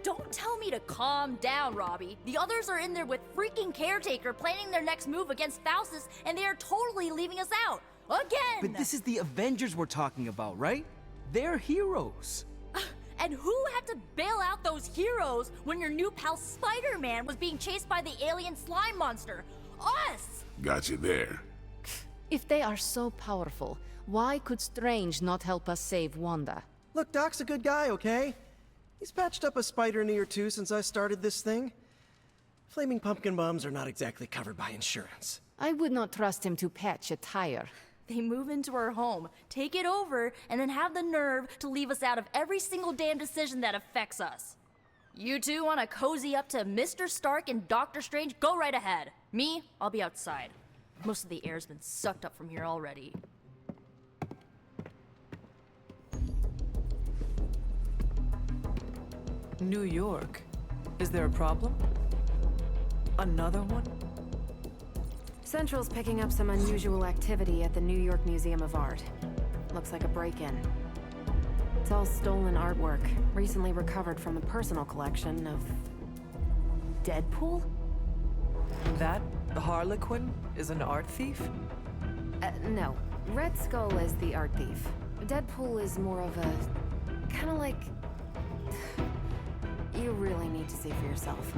Don't tell me to calm down, Robbie. The others are in there with freaking Caretaker planning their next move against Faustus, and they are totally leaving us out. Again! But this is the Avengers we're talking about, right? They're heroes. And who had to bail out those heroes when your new pal Spider-Man was being chased by the alien slime monster? Us! Got you there. If they are so powerful, why could Strange not help us save Wanda? Look, Doc's a good guy, okay? He's patched up a spider knee or two since I started this thing. Flaming pumpkin bombs are not exactly covered by insurance. I would not trust him to patch a tire. They move into our home, take it over, and then have the nerve to leave us out of every single damn decision that affects us. You two want to cozy up to Mr. Stark and Doctor Strange? Go right ahead. Me, I'll be outside. Most of the air's been sucked up from here already. New York? Is there a problem? Another one? Central's picking up some unusual activity at the New York Museum of Art. Looks like a break-in. It's all stolen artwork, recently recovered from a personal collection of... Deadpool? That Harlequin is an art thief? No. Red Skull is the art thief. Deadpool is more of a... kinda like... You really need to see for yourself.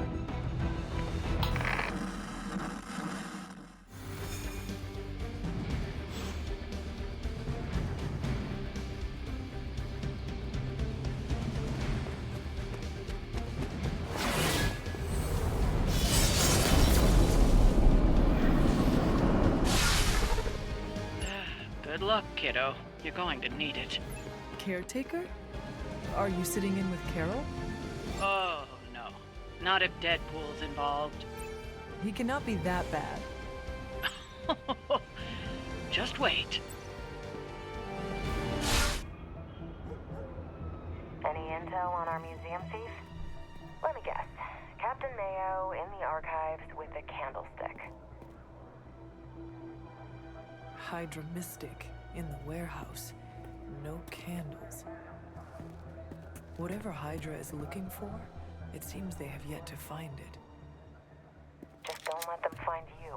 Good luck, kiddo. You're going to need it. Caretaker? Are you sitting in with Carol? Oh, no. Not if Deadpool's involved. He cannot be that bad. Just wait. Any intel on our museum thief? Let me guess. Captain Mayo in the archives with a candlestick. Hydra Mystic in the warehouse. No candles. Whatever Hydra is looking for, it seems they have yet to find it. Just don't let them find you.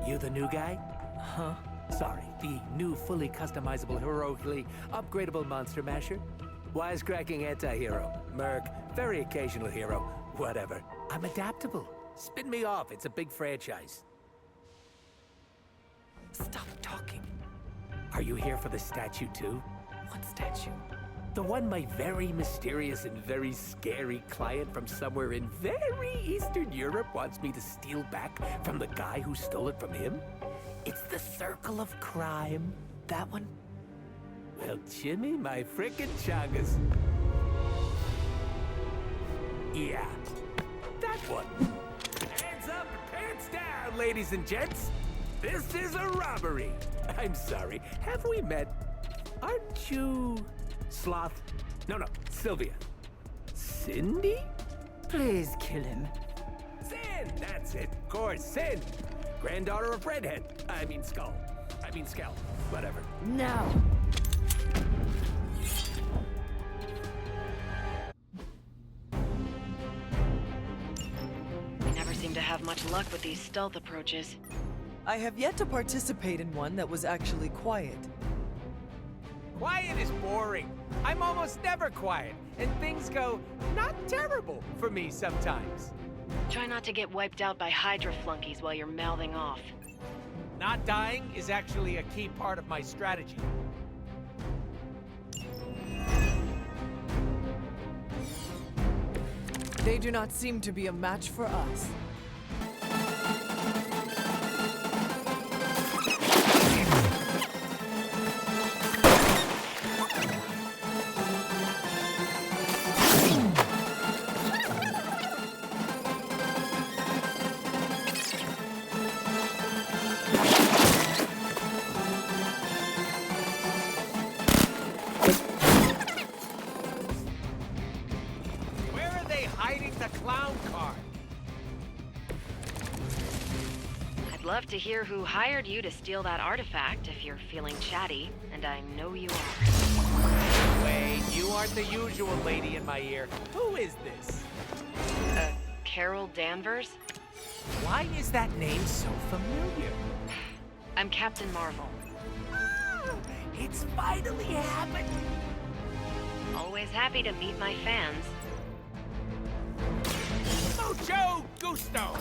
You the new guy? Huh? Sorry, the new fully customizable, heroically upgradable monster masher? Wisecracking anti-hero. Merc, very occasional hero. Whatever. I'm adaptable. Spin me off, it's a big franchise. Stop talking. Are you here for the statue too? What statue? The one my very mysterious and very scary client from somewhere in very Eastern Europe wants me to steal back from the guy who stole it from him? It's the Circle of Crime. That one? Well, Jimmy, my frickin' chungus. Yeah, that one. Hands up and pants down, ladies and gents. This is a robbery. I'm sorry, have we met? Aren't you... Sloth? No, Sylvia. Cindy? Please kill him. Sin, that's it, of course, Sin. Granddaughter of Redhead. I mean Skull. Whatever. No. We never seem to have much luck with these stealth approaches. I have yet to participate in one that was actually quiet. Quiet is boring. I'm almost never quiet, and things go not terrible for me sometimes. Try not to get wiped out by Hydra flunkies while you're mouthing off. Not dying is actually a key part of my strategy. They do not seem to be a match for us. clown car. I'd love to hear who hired you to steal that artifact if you're feeling chatty, and I know you are. Wait, you aren't the usual lady in my ear. Who is this? Carol Danvers? Why is that name so familiar? I'm Captain Marvel. Ah, it's finally happened. Always happy to meet my fans. Mucho gusto!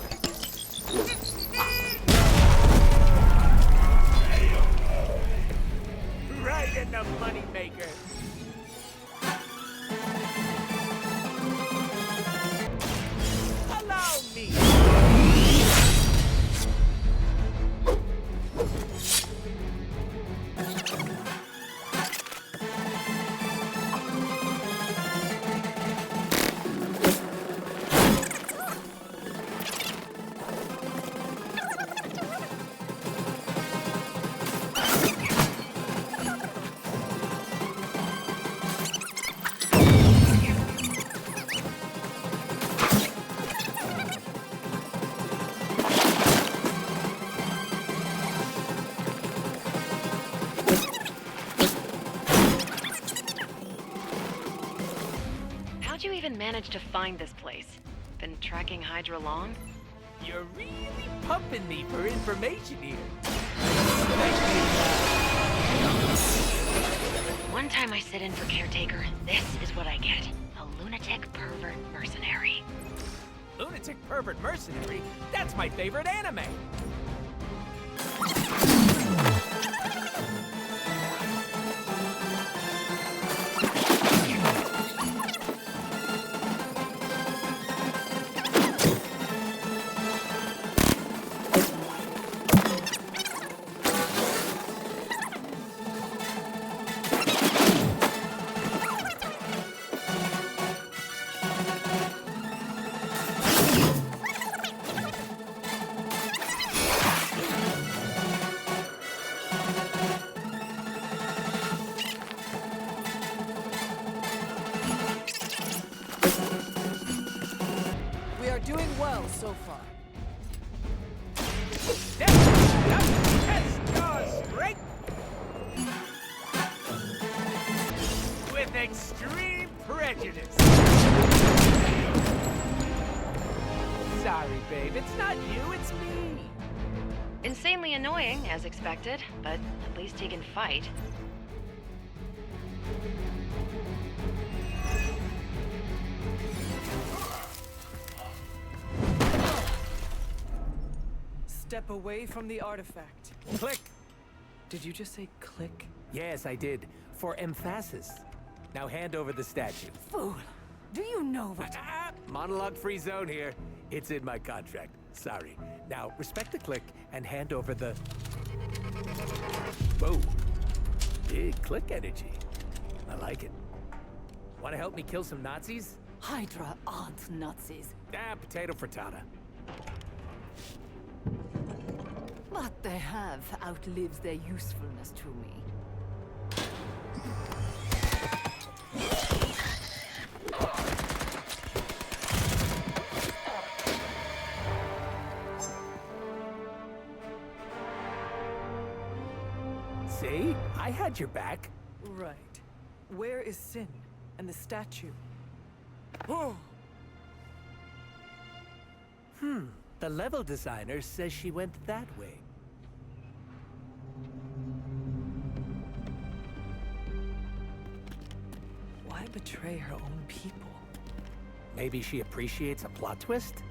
Right in the moneymaker. Allow me. How'd you even manage to find this place? Been tracking Hydra long? You're really pumping me for information here. One time I sit in for caretaker, this is what I get. A lunatic pervert mercenary. Lunatic pervert mercenary? That's my favorite anime. We are doing well so far. Test your strength with extreme prejudice. Sorry, babe. It's not you, it's me. Insanely annoying, as expected, but at least he can fight. Step away from the artifact. Click. Did you just say click? Yes, I did. For emphasis. Now hand over the statue. Fool! Do you know what? Monologue-free zone here. It's in my contract. Sorry. Now, respect the click and hand over the... Whoa. Big click energy. I like it. Want to help me kill some Nazis? Hydra aren't Nazis. Potato frittata. What they have outlives their usefulness to me. See? I had your back. Right. Where is Sin and the statue? Oh! The level designer says she went that way. Why betray her own people? Maybe she appreciates a plot twist?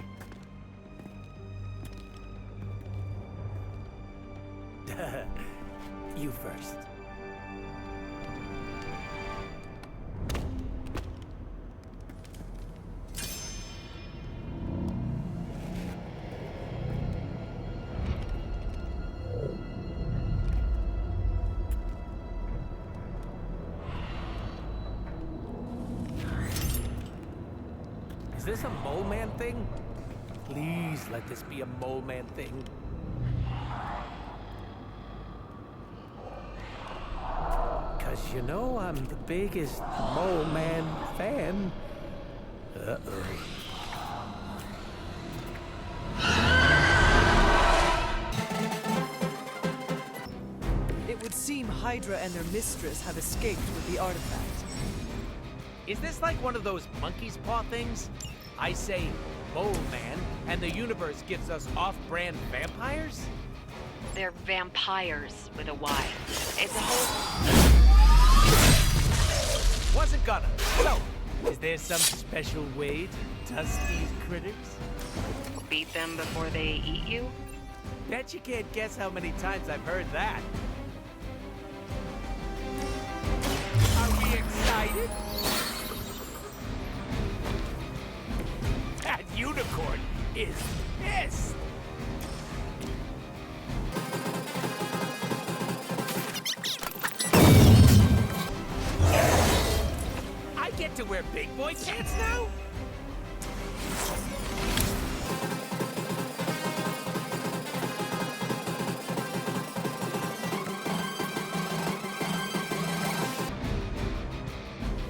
You first. Is this a mole man thing? Please let this be a mole man thing. Cause you know I'm the biggest mole man fan. Uh-oh. Hydra and their mistress have escaped with the artifact. Is this like one of those monkey's paw things? I say mole man, and the universe gives us off-brand vampires? They're vampires with a Y. It's a whole... Wasn't gonna. So, is there some special way to dust these critters? Beat them before they eat you? Bet you can't guess how many times I've heard that. Are we excited? That unicorn is pissed! I get to wear big boy pants now?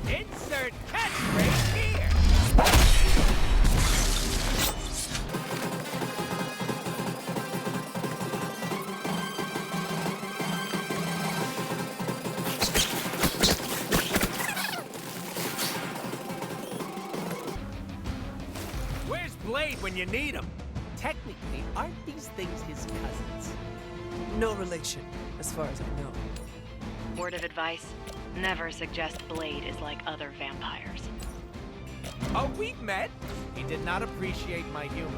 Insert catchphrase here! Where's Blade when you need him? Technically, aren't these things his cousins? No relation, as far as I know. Word of advice, never suggest Blade is like other vampires. Oh, we've met? He did not appreciate my humor.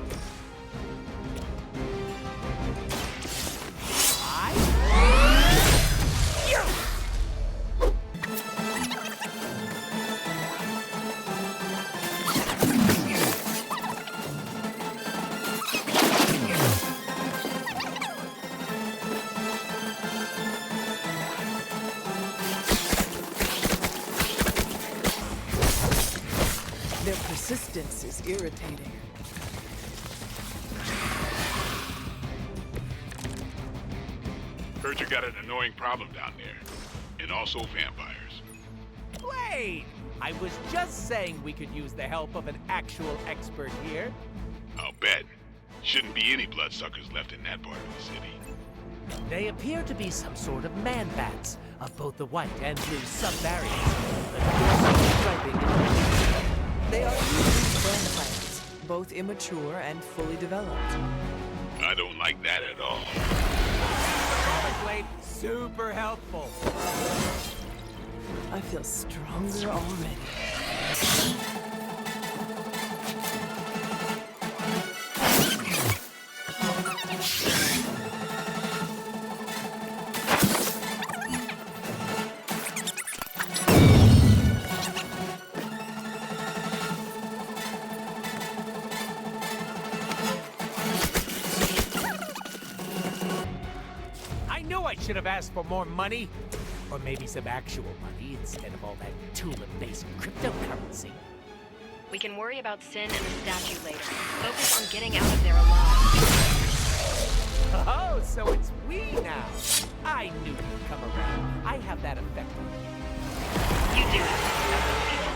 Their persistence is irritating. Heard you got an annoying problem down there. And also vampires. Blade! I was just saying we could use the help of an actual expert here. I'll bet. Shouldn't be any bloodsuckers left in that part of the city. They appear to be some sort of man-bats of both the white and blue subvariants. But there's striping in They are usually vampires, both immature and fully developed. I don't like that at all. Blade, super helpful. I feel stronger already. I should have asked for more money. Or maybe some actual money instead of all that tulip-based cryptocurrency. We can worry about Sin and the statue later. Focus on getting out of there alive. Oh, so it's we now. I knew you'd come around. I have that effect on you. You do have people.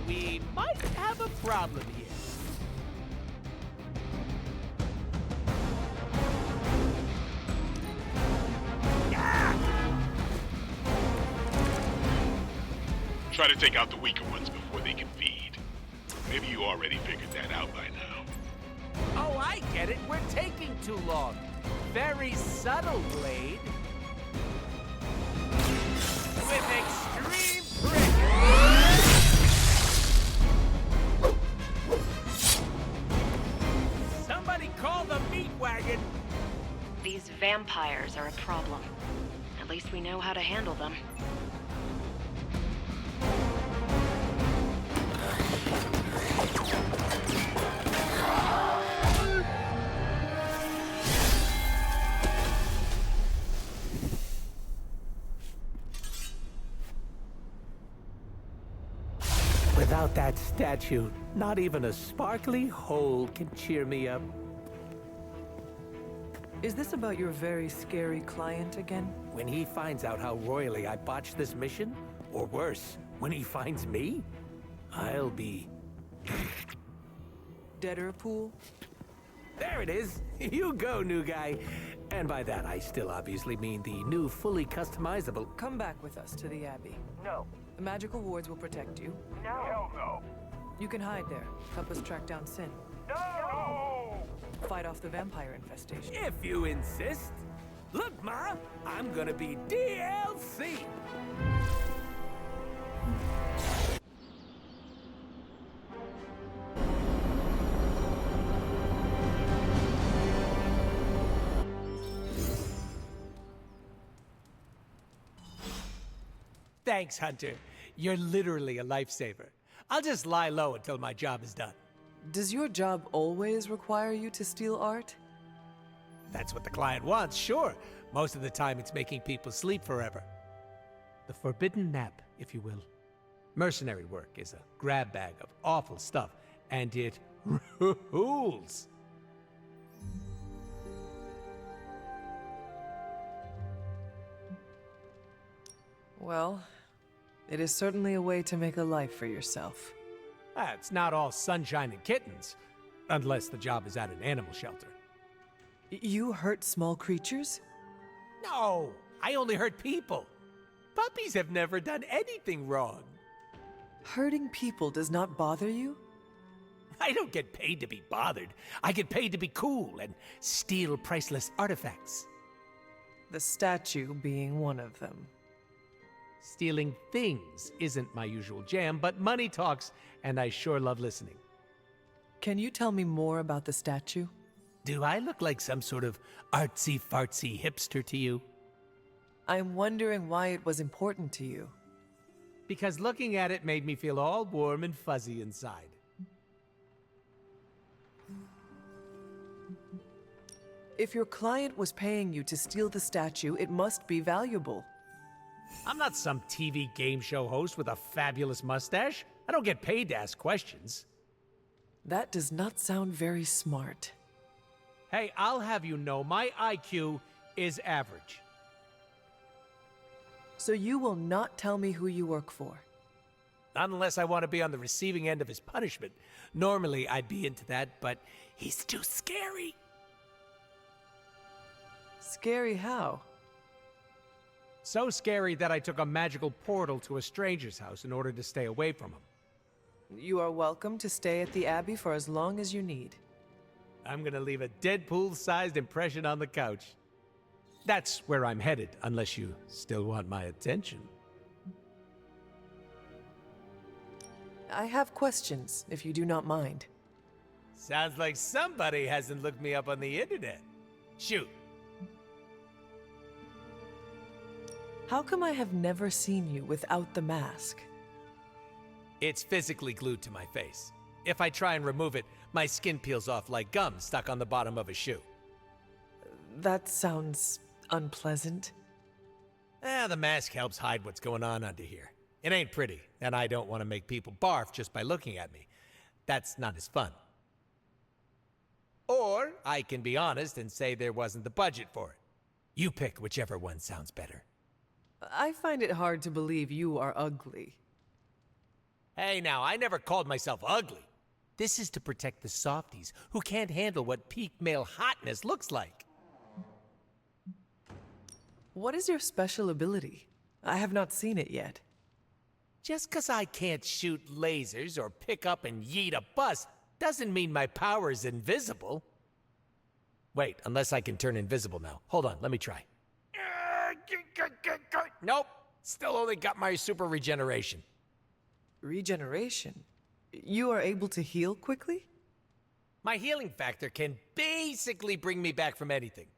We might have a problem here. Try to take out the weaker ones before they can feed. Maybe you already figured that out by now. Oh, I get it. We're taking too long. Very subtle, Blade. With extreme pressure. Somebody call the meat wagon. These vampires are a problem. At least we know how to handle them. Without that statue, not even a sparkly hole can cheer me up. Is this about your very scary client again? When he finds out how royally I botched this mission, or worse, when he finds me, I'll be... Deader pool? There it is! You go, new guy! And by that, I still obviously mean the new, fully customizable... Come back with us to the Abbey. No. The magical wards will protect you. No. Hell no. You can hide there. Help us track down Sin. No! Fight off the vampire infestation. If you insist. Look, Ma, I'm gonna be DLC! Thanks, Hunter. You're literally a lifesaver. I'll just lie low until my job is done. Does your job always require you to steal art? That's what the client wants, sure. Most of the time, it's making people sleep forever. The forbidden nap, if you will. Mercenary work is a grab bag of awful stuff, and it rules. Well, it is certainly a way to make a life for yourself. It's not all sunshine and kittens, unless the job is at an animal shelter. You hurt small creatures? No, I only hurt people. Puppies have never done anything wrong. Hurting people does not bother you? I don't get paid to be bothered. I get paid to be cool and steal priceless artifacts. The statue being one of them. Stealing things isn't my usual jam, but money talks, and I sure love listening. Can you tell me more about the statue? Do I look like some sort of artsy-fartsy hipster to you? I'm wondering why it was important to you. Because looking at it made me feel all warm and fuzzy inside. If your client was paying you to steal the statue, it must be valuable. I'm not some TV game show host with a fabulous mustache. I don't get paid to ask questions. That does not sound very smart. Hey, I'll have you know my IQ is average. So you will not tell me who you work for? Not unless I want to be on the receiving end of his punishment. Normally, I'd be into that, but he's too scary. Scary how? So scary that I took a magical portal to a stranger's house in order to stay away from him. You are welcome to stay at the Abbey for as long as you need. I'm gonna leave a Deadpool-sized impression on the couch. That's where I'm headed, unless you still want my attention. I have questions, if you do not mind. Sounds like somebody hasn't looked me up on the internet. Shoot. How come I have never seen you without the mask? It's physically glued to my face. If I try and remove it, my skin peels off like gum stuck on the bottom of a shoe. That sounds unpleasant. The mask helps hide what's going on under here. It ain't pretty, and I don't want to make people barf just by looking at me. That's not as fun. Or I can be honest and say there wasn't the budget for it. You pick whichever one sounds better. I find it hard to believe you are ugly. Hey now, I never called myself ugly. This is to protect the softies who can't handle what peak male hotness looks like. What is your special ability? I have not seen it yet. Just 'cause I can't shoot lasers or pick up and yeet a bus doesn't mean my power is invisible. Wait, unless I can turn invisible now. Hold on, let me try. Nope, still only got my super regeneration. Regeneration? You are able to heal quickly? My healing factor can basically bring me back from anything.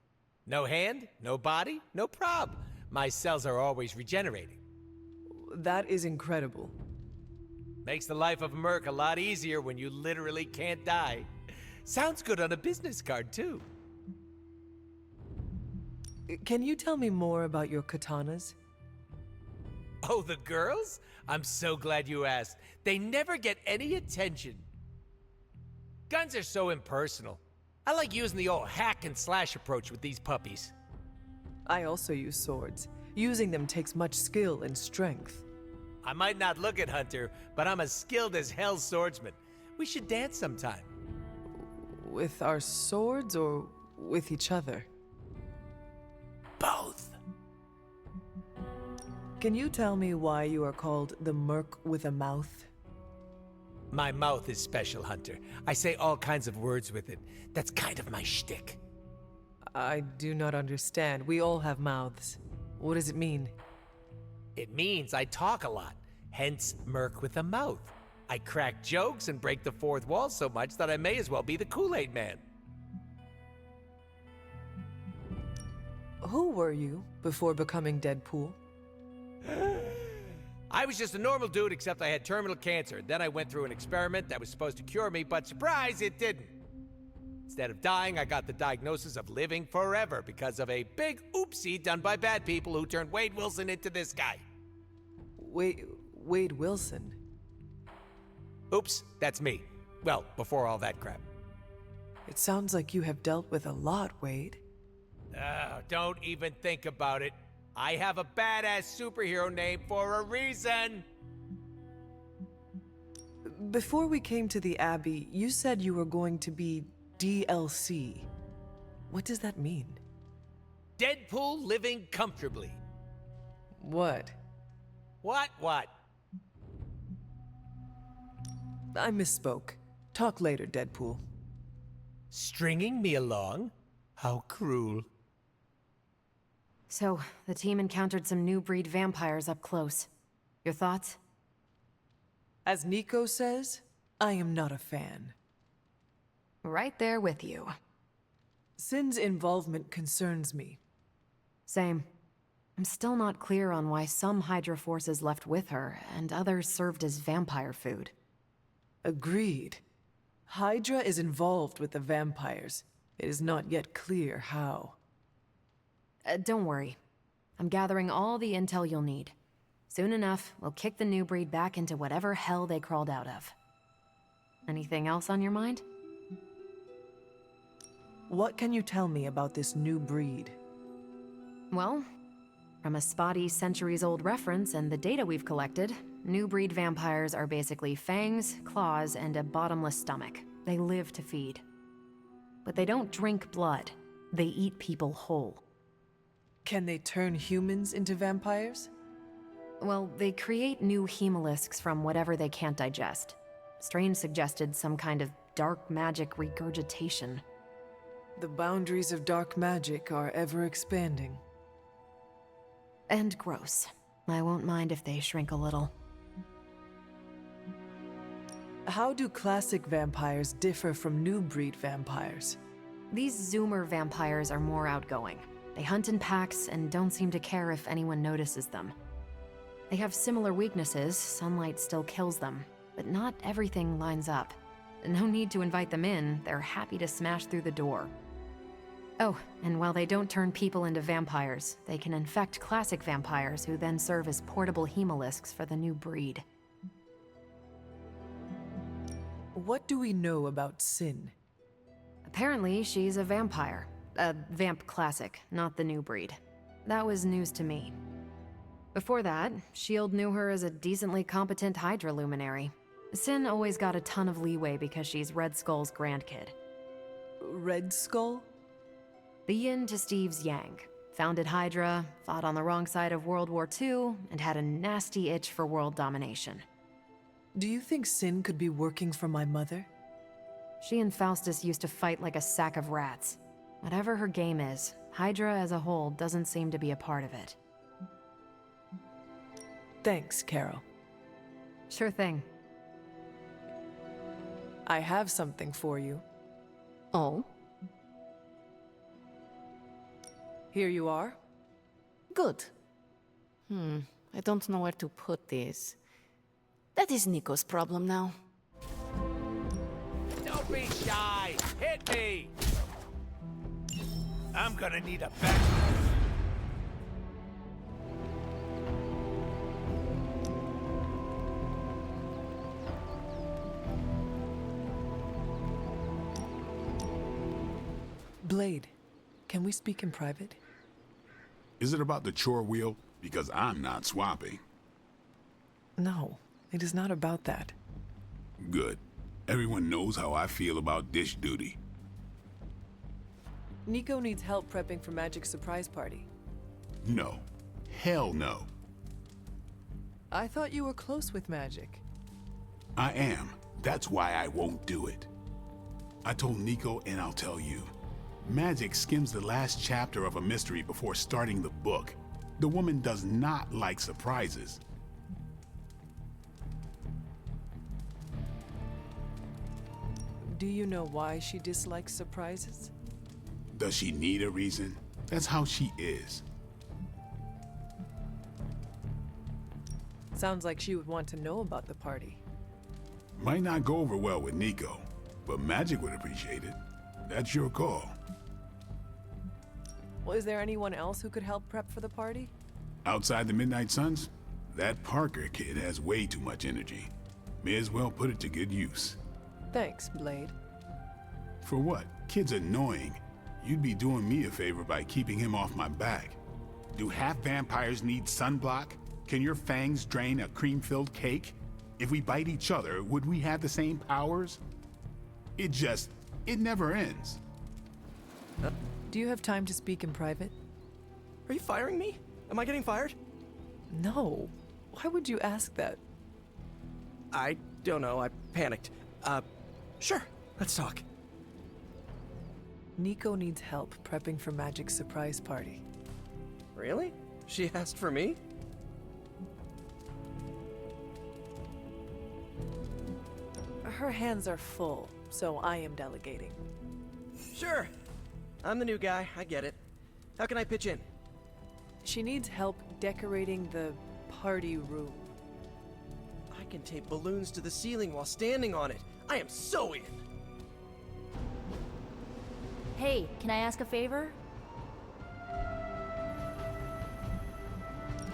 No hand, no body, no prob. My cells are always regenerating. That is incredible. Makes the life of a merc a lot easier when you literally can't die. Sounds good on a business card, too. Can you tell me more about your katanas? Oh, the girls? I'm so glad you asked. They never get any attention. Guns are so impersonal. I like using the old hack and slash approach with these puppies. I also use swords. Using them takes much skill and strength. I might not look it, Hunter, but I'm as skilled as hell's swordsman. We should dance sometime. With our swords or with each other? Both. Can you tell me why you are called the Merc with a Mouth? My mouth is special, Hunter. I say all kinds of words with it. That's kind of my shtick. I do not understand. We all have mouths. What does it mean? It means I talk a lot, hence Merc with a mouth. I crack jokes and break the fourth wall so much that I may as well be the Kool-Aid Man. Who were you before becoming Deadpool? I was just a normal dude, except I had terminal cancer. Then I went through an experiment that was supposed to cure me, but surprise, it didn't. Instead of dying, I got the diagnosis of living forever because of a big oopsie done by bad people who turned Wade Wilson into this guy. Wade Wilson? Oops, that's me. Well, before all that crap. It sounds like you have dealt with a lot, Wade. Don't even think about it. I have a badass superhero name for a reason. Before we came to the Abbey, you said you were going to be DLC. What does that mean? Deadpool living comfortably. What? What? I misspoke. Talk later, Deadpool. Stringing me along? How cruel. So, the team encountered some new breed vampires up close. Your thoughts? As Nico says, I am not a fan. Right there with you. Sin's involvement concerns me. Same. I'm still not clear on why some Hydra forces left with her, and others served as vampire food. Agreed. Hydra is involved with the vampires. It is not yet clear how. Don't worry. I'm gathering all the intel you'll need. Soon enough, we'll kick the new breed back into whatever hell they crawled out of. Anything else on your mind? What can you tell me about this new breed? Well, from a spotty centuries-old reference and the data we've collected, new breed vampires are basically fangs, claws, and a bottomless stomach. They live to feed. But they don't drink blood. They eat people whole. Can they turn humans into vampires? Well, they create new hemolisks from whatever they can't digest. Strange suggested some kind of dark magic regurgitation. The boundaries of dark magic are ever expanding. And gross. I won't mind if they shrink a little. How do classic vampires differ from new breed vampires? These Zoomer vampires are more outgoing. They hunt in packs and don't seem to care if anyone notices them. They have similar weaknesses, sunlight still kills them, but not everything lines up. No need to invite them in, they're happy to smash through the door. Oh, and while they don't turn people into vampires, they can infect classic vampires who then serve as portable hemolisks for the new breed. What do we know about Sin? Apparently, she's a vampire. A vamp classic, not the new breed. That was news to me. Before that, S.H.I.E.L.D. knew her as a decently competent Hydra luminary. Sin always got a ton of leeway because she's Red Skull's grandkid. Red Skull? The yin to Steve's yang. Founded Hydra, fought on the wrong side of World War II, and had a nasty itch for world domination. Do you think Sin could be working for my mother? She and Faustus used to fight like a sack of rats. Whatever her game is, Hydra as a whole doesn't seem to be a part of it. Thanks, Carol. Sure thing. I have something for you. Oh? Here you are. Good. I don't know where to put this. That is Nico's problem now. Don't be shy! Hit me! I'm gonna need a back. Blade, can we speak in private? Is it about the chore wheel? Because I'm not swapping. No, it is not about that. Good. Everyone knows how I feel about dish duty. Nico needs help prepping for Magic's surprise party. No. Hell no. I thought you were close with Magic. I am. That's why I won't do it. I told Nico, and I'll tell you. Magic skims the last chapter of a mystery before starting the book. The woman does not like surprises. Do you know why she dislikes surprises? Does she need a reason? That's how she is. Sounds like she would want to know about the party. Might not go over well with Nico, but Magic would appreciate it. That's your call. Well, is there anyone else who could help prep for the party? Outside the Midnight Suns, that Parker kid has way too much energy. May as well put it to good use. Thanks, Blade. For what? Kid's annoying. You'd be doing me a favor by keeping him off my back. Do half vampires need sunblock? Can your fangs drain a cream-filled cake? If we bite each other, would we have the same powers? It never ends. Do you have time to speak in private? Are you firing me? Am I getting fired? No. Why would you ask that? I don't know. I panicked. Sure. Let's talk. Nico needs help prepping for Magic's surprise party. Really? She asked for me? Her hands are full, so I am delegating. Sure. I'm the new guy. I get it. How can I pitch in? She needs help decorating the party room. I can tape balloons to the ceiling while standing on it. I am so in. Hey, can I ask a favor?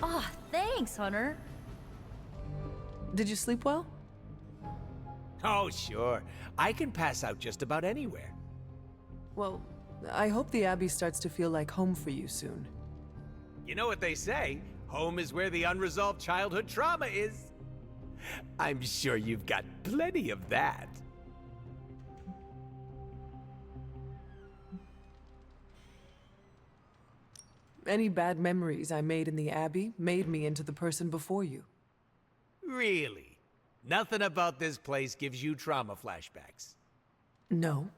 Ah, thanks, Hunter. Did you sleep well? Oh, sure. I can pass out just about anywhere. Well, I hope the Abbey starts to feel like home for you soon. You know what they say? Home is where the unresolved childhood trauma is. I'm sure you've got plenty of that. Any bad memories I made in the Abbey made me into the person before you. Really? Nothing about this place gives you trauma flashbacks? No.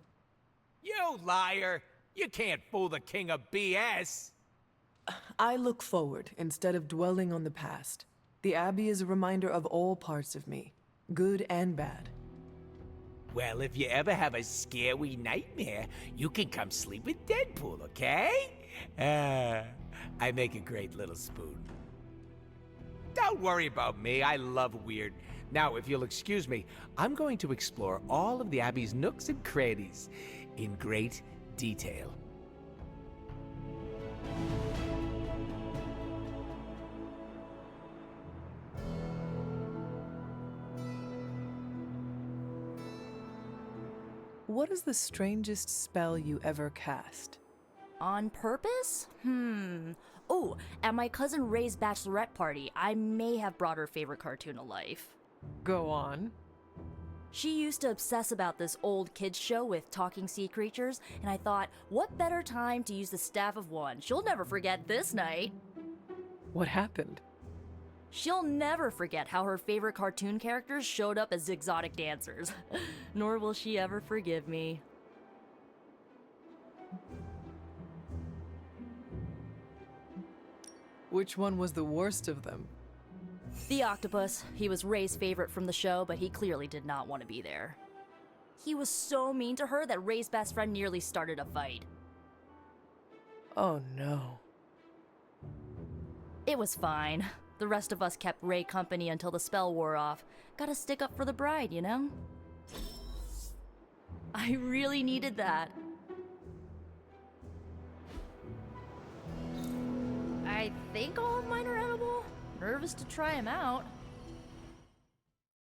You liar! You can't fool the king of BS! I look forward instead of dwelling on the past. The Abbey is a reminder of all parts of me, good and bad. Well, if you ever have a scary nightmare, you can come sleep with Deadpool, okay? I make a great little spoon. Don't worry about me, I love weird. Now, if you'll excuse me, I'm going to explore all of the Abbey's nooks and crannies in great detail. What is the strangest spell you ever cast? On purpose? Oh, at my cousin Ray's bachelorette party, I may have brought her favorite cartoon to life. Go on. She used to obsess about this old kids show with talking sea creatures, and I thought, what better time to use the Staff of One? She'll never forget this night. What happened? She'll never forget how her favorite cartoon characters showed up as exotic dancers. Nor will she ever forgive me. Which one was the worst of them? The octopus. He was Ray's favorite from the show, but he clearly did not want to be there. He was so mean to her that Ray's best friend nearly started a fight. Oh no. It was fine. The rest of us kept Ray company until the spell wore off. Gotta stick up for the bride, you know? I really needed that. I think all of mine are edible. Nervous to try them out.